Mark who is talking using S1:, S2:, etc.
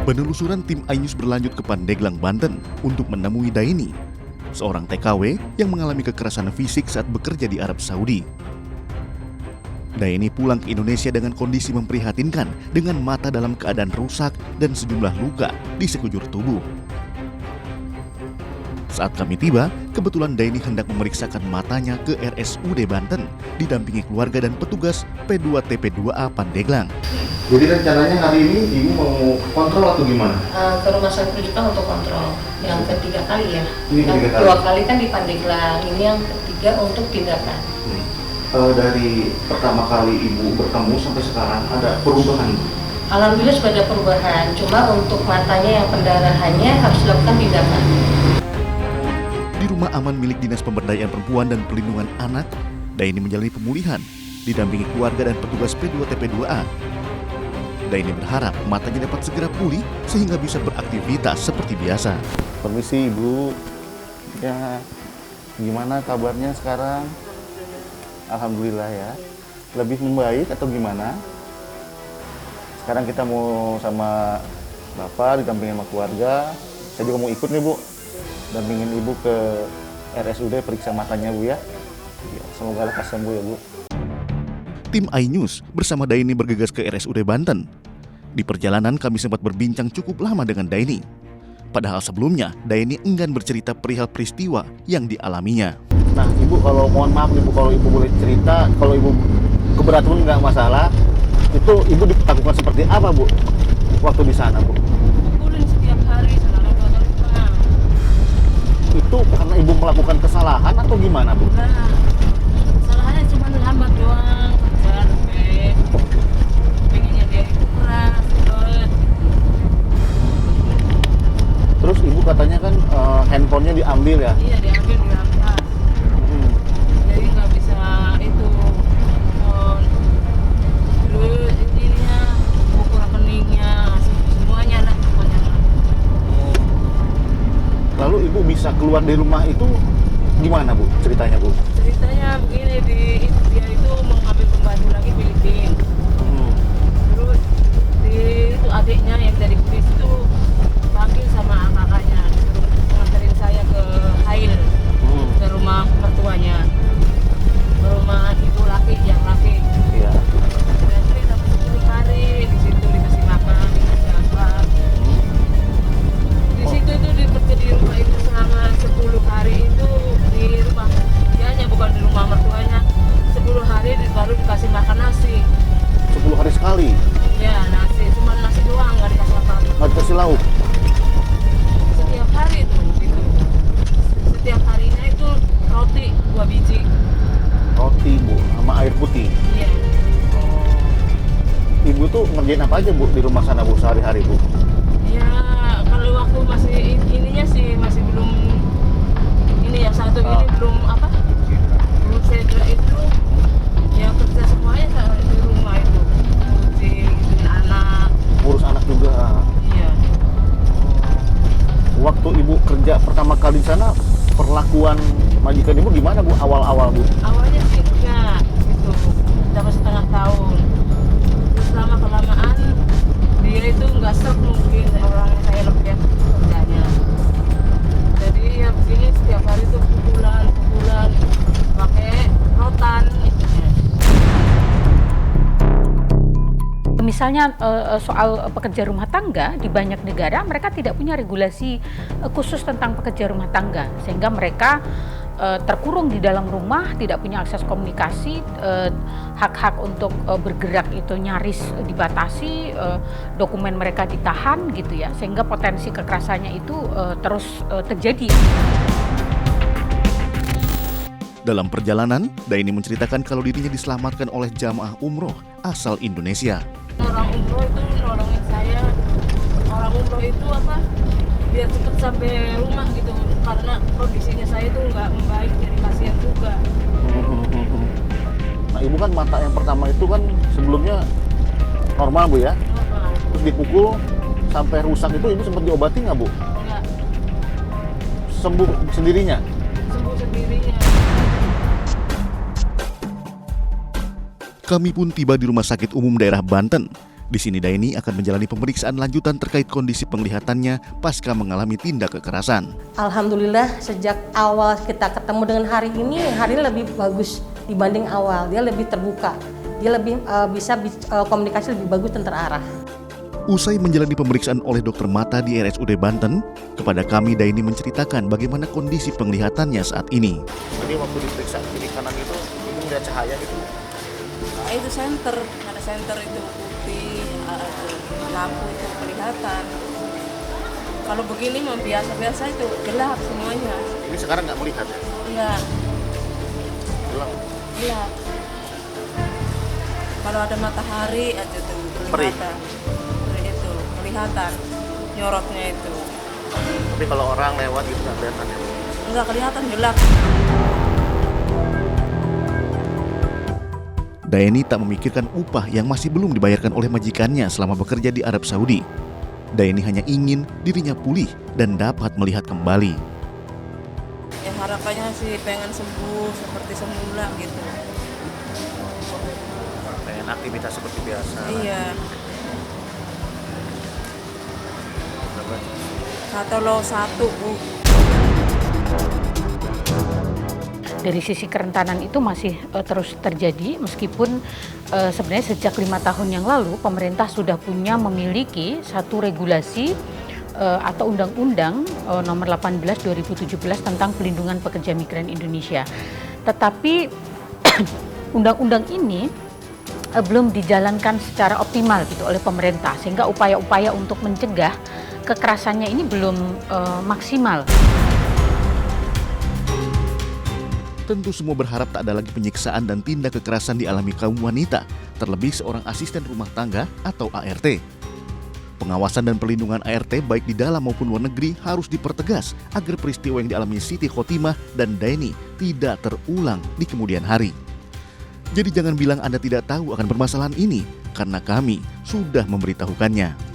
S1: Penelusuran tim iNews berlanjut ke Pandeglang, Banten untuk menemui Daini, seorang TKW yang mengalami kekerasan fisik saat bekerja di Arab Saudi. Daini pulang ke Indonesia dengan kondisi memprihatinkan dengan mata dalam keadaan rusak dan sejumlah luka di sekujur tubuh. Saat kami tiba, kebetulan Daini hendak memeriksakan matanya ke RSUD Banten, didampingi keluarga dan petugas P2TP2A Pandeglang.
S2: Jadi rencananya hari ini ibu mau kontrol atau gimana?
S3: Ke rumah sakit rujukan untuk kontrol yang ketiga kali ya.
S2: Ini
S3: yang
S2: ketiga kali.
S3: Dua kali kan di Pandeglang, ini yang ketiga untuk tindakan.
S2: Dari pertama kali ibu bertemu sampai sekarang ada perubahan?
S3: Alhamdulillah sudah ada perubahan, cuma untuk matanya yang pendarahannya harus dilakukan tindakan.
S1: Di rumah aman milik Dinas Pemberdayaan Perempuan dan Pelindungan Anak, Daini menjalani pemulihan, didampingi keluarga dan petugas P2TP2A. Daini berharap matanya dapat segera pulih sehingga bisa beraktivitas seperti biasa.
S2: Permisi ibu, ya gimana kabarnya sekarang? Alhamdulillah ya, lebih membaik atau gimana? Sekarang kita mau sama bapak didampingin sama keluarga. Saya juga mau ikut nih bu, dampingin ibu ke RSUD periksa matanya bu ya. Semoga lekas sembuh ya bu.
S1: Tim iNews bersama Daini bergegas ke RSUD Banten. Di perjalanan kami sempat berbincang cukup lama dengan Daini. Padahal sebelumnya Daini enggan bercerita perihal peristiwa yang dialaminya.
S2: Nah ibu, kalau mohon maaf ibu, kalau ibu boleh cerita, kalau ibu keberatan nggak masalah, itu ibu diperlakukan seperti apa bu waktu di sana bu?
S3: Pukulin setiap hari selama 2 kali pulang.
S2: Itu karena ibu melakukan kesalahan atau gimana bu?
S3: Nah, kesalahannya cuma lambat doang, kerjaan pengennya dia itu keras, ribet.
S2: Terus ibu katanya kan handphonenya diambil ya?
S3: Iya, diambil di atas. Jadi nggak bisa itu terus ininya buku rekeningnya semuanya lah pokoknya.
S2: Lalu ibu bisa keluar dari rumah itu gimana bu ceritanya bu?
S3: Ceritanya begini, dia itu mau ngambil pembantu lagi Filipina. Terus itu adiknya yang dari Bugis itu panggil sama kakaknya suruh nganterin saya ke Hail, ke rumah mertuanya, ke rumah ibu laki yang laki.
S2: Iya.
S3: Diantri dapat 10 hari di situ, dikasih makan, dikasih apa. Di situ itu dikerja di rumah itu selama 10 hari itu di rumah dianya, bukan di rumah mertuanya. 10 hari baru dikasih makan nasi.
S2: 10 hari sekali?
S3: Ya nasi, cuma nasi doang, nggak dikasih apa-apa.
S2: Nggak dikasih lauk?
S3: Setiap hari itu gitu. Setiap harinya itu roti 2 biji.
S2: Roti bu, sama air putih?
S3: Iya.
S2: Ibu tuh ngerjain apa aja bu di rumah sana bu sehari-hari bu?
S3: Ya kalau waktu masih ininya sih masih belum ini ya satu ini belum apa? Belum sedra itu ya kerja semuanya di rumah itu. Cuci, ngikutin anak.
S2: Ngurus anak juga?
S3: Iya.
S2: Waktu ibu kerja pertama kali di sana, perlakuan majikan ibu gimana bu awal-awal bu?
S3: Awalnya sih enggak gitu, dapat setengah tahun. Terus lama-kelamaan dia itu enggak serp mungkin orang yang saya lebih kerjanya. Jadi ya begini setiap hari tuh pukulan pakai rotan itunya.
S4: Misalnya soal pekerja rumah tangga, di banyak negara mereka tidak punya regulasi khusus tentang pekerja rumah tangga, sehingga mereka terkurung di dalam rumah, tidak punya akses komunikasi, hak-hak untuk bergerak itu nyaris dibatasi, dokumen mereka ditahan gitu ya, sehingga potensi kekerasannya itu terus terjadi.
S1: Dalam perjalanan, Daini menceritakan kalau dirinya diselamatkan oleh jamaah umroh asal Indonesia.
S3: Orang umroh itu nolongin saya. Orang umroh itu apa? Biar cepat sampai rumah gitu, karena kondisinya saya itu nggak membaik, jadi kasihan juga.
S2: Nah ibu kan mata yang pertama itu kan sebelumnya normal bu ya? Terus dipukul sampai rusak itu ibu sempat diobati nggak bu?
S3: Enggak,
S2: Sembuh sendirinya?
S3: sembuh sendirinya.
S1: Kami pun tiba di Rumah Sakit Umum Daerah Banten Di sini Daini akan menjalani pemeriksaan lanjutan terkait kondisi penglihatannya pasca mengalami tindak kekerasan.
S5: Alhamdulillah sejak awal kita ketemu dengan hari ini lebih bagus dibanding awal. Dia lebih terbuka, dia lebih bisa komunikasi lebih bagus dan terarah.
S1: Usai menjalani pemeriksaan oleh dokter mata di RSUD Banten, kepada kami Daini menceritakan bagaimana kondisi penglihatannya saat ini.
S2: Tadi waktu diperiksa kiri kanan itu melihat cahaya gitu.
S3: Itu senter, ada senter itu putih, lampu itu kelihatan. Kalau begini mah biasa-biasa itu gelap semuanya.
S2: Ini sekarang nggak melihat ya?
S3: Enggak,
S2: Gelap.
S3: gelap. Kalau ada matahari aja tuh
S2: Perih.
S3: kelihatan. Perih itu kelihatan nyorotnya itu.
S2: Tapi kalau orang lewat gitu nggak kelihatan ya?
S3: Enggak kelihatan, gelap.
S1: Daini tak memikirkan upah yang masih belum dibayarkan oleh majikannya selama bekerja di Arab Saudi. Daini hanya ingin dirinya pulih dan dapat melihat kembali.
S3: Ya harapannya sih pengen sembuh seperti semula gitu.
S2: Pengen aktivitas seperti biasa.
S3: Iya. Atau lo satu, Bu.
S4: Dari sisi kerentanan itu masih terus terjadi meskipun sebenarnya sejak 5 tahun yang lalu pemerintah sudah memiliki satu regulasi atau undang-undang nomor 18 2017 tentang pelindungan pekerja migran Indonesia. Tetapi undang-undang ini belum dijalankan secara optimal gitu oleh pemerintah sehingga upaya-upaya untuk mencegah kekerasannya ini belum maksimal.
S1: Tentu semua berharap tak ada lagi penyiksaan dan tindak kekerasan dialami kaum wanita, terlebih seorang asisten rumah tangga atau ART. Pengawasan dan perlindungan ART baik di dalam maupun luar negeri harus dipertegas agar peristiwa yang dialami Siti Khotimah dan Daini tidak terulang di kemudian hari. Jadi jangan bilang Anda tidak tahu akan permasalahan ini, karena kami sudah memberitahukannya.